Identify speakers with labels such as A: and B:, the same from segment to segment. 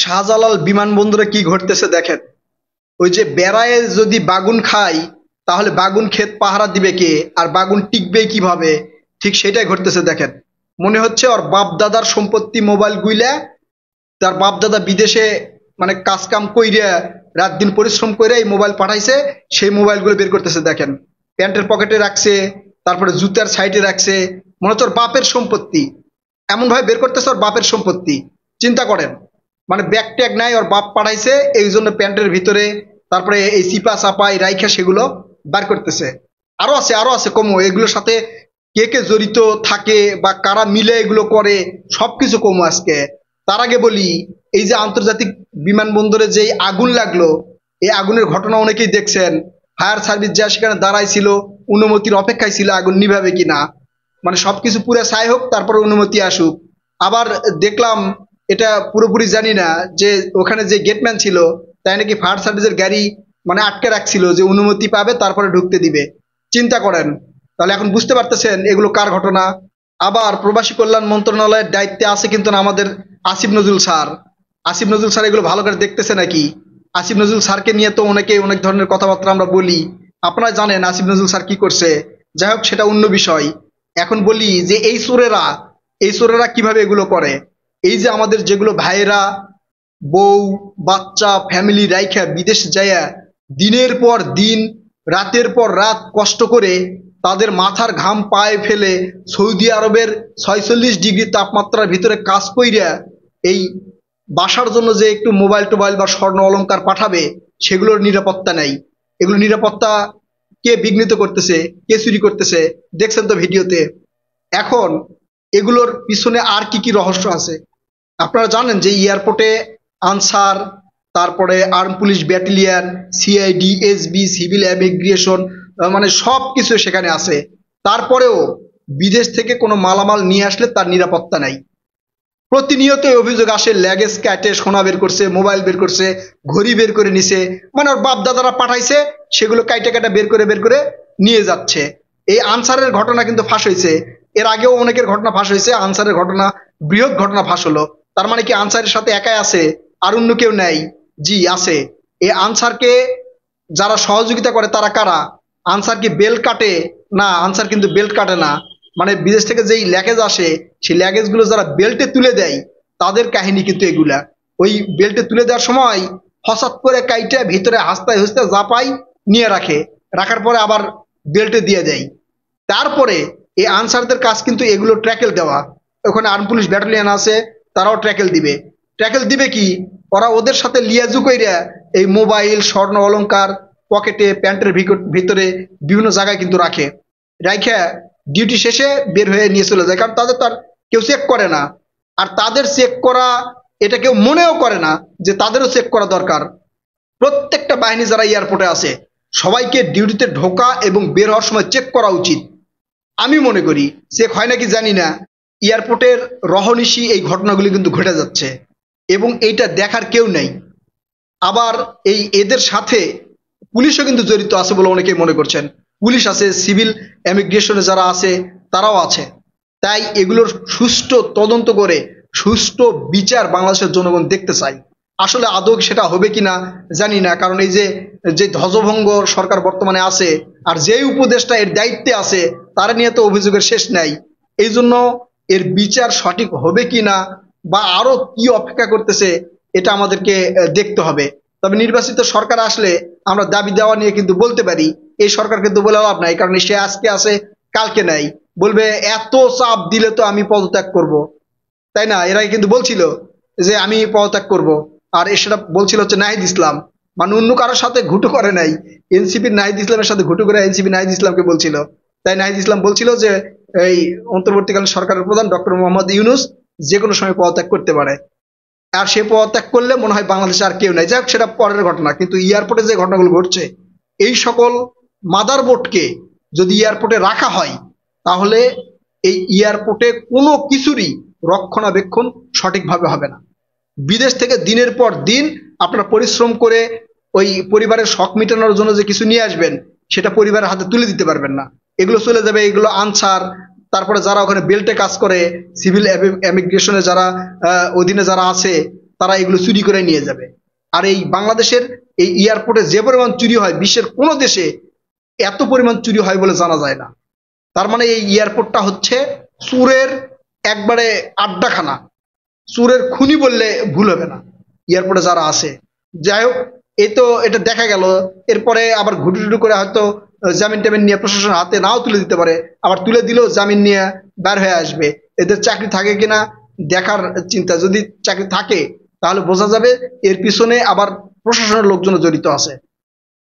A: শাহজালাল বিমানবন্দরে কি ঘটতেছে দেখেন। ওই যে বেড়ায় যদি বাগুন খায় তাহলে বাগুন ক্ষেত পাহারা দিবে কে, আর বাগুন টিকবে কিভাবে, ঠিক সেটাই ঘটতেছে দেখেন। মনে হচ্ছে ওর বাপ দাদার সম্পত্তি মোবাইল গুইলা তার বাপ দাদা বিদেশে মানে কাজ কাম কইরা রাত দিন পরিশ্রম করে এই মোবাইল পাঠাইছে, সেই মোবাইলগুলো বের করতেছে দেখেন। প্যান্টের পকেটে রাখছে, তারপরে জুতার সাইডে রাখছে, মনে হচ্ছে ওর বাপের সম্পত্তি। এমন ভাবে বের করতেছে ওর বাপের সম্পত্তি। চিন্তা করেন, মানে ব্যাগ ট্যাগ নাই, ওর বাপ পাঠাইছে এই জন্য প্যান্টের ভিতরে, তারপরে এই চিপা চাপা এই রাইখা সেগুলো বার করতেছে। আরো আছে কমো এগুলোর সাথে কে কে জড়িত থাকে বা কারা মিলে এগুলো করে, সবকিছু কমো আজকে। তার আগে বলি, এই যে আন্তর্জাতিক বিমানবন্দরে যে আগুন লাগলো, এই আগুনের ঘটনা অনেকেই দেখছেন। ফায়ার সার্ভিস যা সেখানে দাঁড়াই ছিল, অনুমতির অপেক্ষায় ছিল আগুন নিভাবে কিনা, মানে সবকিছু পুরো ছাই হোক তারপরে অনুমতি আসুক। আবার দেখলাম, এটা পুরোপুরি জানি না, যে ওখানে যে গেটম্যান ছিল তাই নাকি ফায়ার সার্ভিসের গাড়ি মানে আটকে রাখছিল যে অনুমতি পাবে তারপরে ঢুকতে দিবে। চিন্তা করেন, তাহলে এখন বুঝতে পারতেছেন এগুলো কার ঘটনা। আবার প্রবাসী কল্যাণ মন্ত্রণালয়ের দায়িত্বে আছে কিন্তু না আমাদের আসিফ নজরুল স্যার। আসিফ নজরুল স্যার এগুলো ভালো করে দেখতেছে নাকি? আসিফ নজরুল স্যারকে নিয়ে তো অনেক ধরনের কথাবার্তা আমরা বলি। আপনারা জানেন আসিফ নজরুল স্যার কি করছে। যাই হোক, সেটা অন্য বিষয়। এখন বলি যে এই চোরেরা কিভাবে এগুলো করে। এই যে আমাদের যেগুলো ভাইয়েরা বউ বাচ্চা ফ্যামিলি রাইখা বিদেশ যাইয়া দিনের পর দিন রাতের পর রাত কষ্ট করে তাদের মাথার ঘাম পায়ে ফেলে সৌদি আরবের 46 ডিগ্রি তাপমাত্রার ভিতরে কাজ কইরা এই বাসার জন্য যে একটু মোবাইল টোবাইল বা স্বর্ণ অলংকার পাঠাবে, সেগুলোর নিরাপত্তা নেই। এগুলো নিরাপত্তা কে বিঘ্নিত করতেছে, কে চুরি করতেছে, দেখছেন তো ভিডিওতে। এখন এগুলোর পিছনে আর কি কি রহস্য আছে। আপনারা জানেন যে এয়ারপোর্টে আনসার, তারপরে arm police battalion, CID, SB, civil immigration, মানে সব কিছু সেখানে আছে। তারপরেও বিদেশ থেকে কোনো মালামাল নিয়ে আসলে তার নিরাপত্তা নাই। প্রতিনিয়ত অভিযোগ আসে, ল্যাগেজ কাটে সোনা বের করছে, মোবাইল বের করছে, ঘড়ি বের করে নিছে, মানে ওর বাপ দাদারা পাঠাইছে, সেগুলো কাইটা কাটা বের করে নিয়ে যাচ্ছে। এই আনসারের ঘটনা কিন্তু ফাঁস হয়েছে, এর আগেও অনেকের ঘটনা ফাঁস হয়েছে, আনসারের ঘটনা বৃহৎ ঘটনা ফাঁস হলো। তার মানে কি আনসারের সাথে একাই আছে, আর অন্য কেউ নেই? জি আছে। এই আনসারকে যারা সহযোগিতা করে তারা কারা? আনসার কি বেল্ট কাটে? না, আনসার কিন্তু বেল্ট কাটে না। মানে বিদেশ থেকে যেই ল্যাগেজ আসে, সেই ল্যাগেজ গুলো যারা বেল্টে তুলে দেয় তাদের কাহিনী কিন্তু এগুলা। ওই বেল্টে তুলে দেওয়ার সময় হঠাৎ করে কাইটা ভিতরে হাসতে হাসতে জাপাই নিয়ে রাখার পরে আবার বেল্টে দিয়ে দেয়। তারপরে এই আনসারদের কাজ কিন্তু এগুলো ট্র্যাকেল দেওয়া। ওখানে আর্ম পুলিশ ব্যাটালিয়ন আছে, তারাও ট্র্যাকেল দিবে কি, ওরা ওদের সাথে লিয়াজু কইরা এই মোবাইল স্বর্ণ অলংকার পকেটে প্যান্টের ভিতরে বিভিন্ন জায়গায় কিন্তু রাখা ডিউটি শেষে বের হয়ে নিয়ে চলে যায়, কারণ তাদের তার কেউ চেক করে না। আর তাদের চেক করা এটা কেউ মনেও করে না যে তাদেরও চেক করা দরকার। প্রত্যেকটা বাহিনী যারা এয়ারপোর্টে আছে সবাইকে ডিউটিতে ঢোকা এবং বের হওয়ার সময় চেক করা উচিত। আমি মনে করি চেক হয় নাকি জানি না, এয়ারপোর্টের রহনিশি এই ঘটনাগুলি কিন্তু ঘটে যাচ্ছে এবং এইটা দেখার কেউ নেই। আবার এদের সাথে পুলিশও কিন্তু জড়িত আছে বলে অনেকেই মনে করছেন। পুলিশ আছে, সিভিল ইমিগ্রেশনে যারা আছে তারাও আছে। তাই এগুলোর সুষ্ঠু তদন্ত করে সুষ্ঠু বিচার বাংলাদেশের জনগণ দেখতে চাই। আসলে আদৌ সেটা হবে কিনা জানি না, কারণ এই যে যে ধ্বজভঙ্গ সরকার বর্তমানে আছে, আর যেই উপদেষ্টা এর দায়িত্বে আছে তারা নিয়ে তো অভিযোগের শেষ নাই। এই জন্য এর বিচার সঠিক হবে কিনা বা আরো কি অপেক্ষা করতেছে এটা আমাদেরকে দেখতে হবে। তবে নির্বাচিত সরকার আসলে আমরা দাবি দেওয়া নিয়ে কিন্তু বলতে পারি। এই সরকার কিন্তু বলে লাভ নাই, কারণ সে আজকে আছে কালকে নাই। বলবে এত চাপ দিলে তো আমি পদত্যাগ করব, তাই না? এরা কিন্তু বলছিল যে আমি পদত্যাগ করব, আর সেটা বলছিল হচ্ছে নাহিদ ইসলাম, মানে অন্য কারোর সাথে ঘুটু করে নাই, এনসিপির নাহিদ ইসলামের সাথে ঘুটু করে এনসিপি নাহিদ ইসলামকে বলছিল। তাই নাহিদ ইসলাম বলছিল যে এই অন্তর্বর্তীকালীন সরকারের প্রধান ডক্টর মোহাম্মদ ইউনূস যে কোনো সময় পদত্যাগ করতে পারে, আর সে পদত্যাগ করলে মনে হয় বাংলাদেশে আর কেউ নাই। যাই হোক, সেটা পরের ঘটনা। কিন্তু এয়ারপোর্টে যে ঘটনাগুলো ঘটছে, এই সকল মাদারবোর্ডকে যদি এয়ারপোর্টে রাখা হয় তাহলে এই এয়ারপোর্টে কোনো কিছুরই রক্ষণাবেক্ষণ সঠিকভাবে হবে না। বিদেশ থেকে দিনের পর দিন আপনারা পরিশ্রম করে ওই পরিবারের শখ মেটানোর জন্য যে কিছু নিয়ে আসবেন, সেটা পরিবারের হাতে তুলে দিতে পারবেন না। এগুলো চলে যাবে, এগুলো আনসার, তারপরে যারা ওখানে বেল্টে কাজ করে, সিভিল ইমিগ্রেশনে যারা অধীনে যারা আছে, তারা এগুলো চুরি করে নিয়ে যাবে। আর এই বাংলাদেশের এই এয়ারপোর্টে যে পরিমাণ চুরি হয়, বিশ্বের কোনো দেশে এত পরিমাণ চুরি হয় বলে জানা যায় না। তার মানে এই এয়ারপোর্টটা হচ্ছে চোরের একবারে আড্ডাখানা, চোরের খুনি বললে ভুল হবে না এয়ারপোর্টে যারা আছে। যাই হোক, এই তো এটা দেখা গেল। এরপরে আবার ঘুটুটুটু করে হয়তো জামিন টামিন নিয়ে প্রশাসনের হাতে নাও তুলে দিতে পারে, আবার তুলে দিলেও জামিন নিয়ে বের হয়ে আসবে। এদের চাকরি থাকে কিনা দেখার চিন্তা। যদি চাকরি থাকে তাহলে বোঝা যাবে এর পিছনে আবার প্রশাসনের লোকজন জড়িত আছে।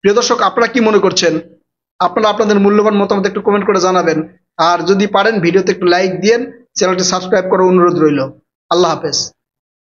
A: প্রিয় দর্শক, আপনারা কি মনে করছেন? আপনারা আপনাদের মূল্যবান মতামত একটু কমেন্ট করে জানাবেন। আর যদি পারেন ভিডিওতে একটু লাইক দিয়েন, চ্যানেলটি সাবস্ক্রাইব করার অনুরোধ রইল। আল্লাহ হাফেজ।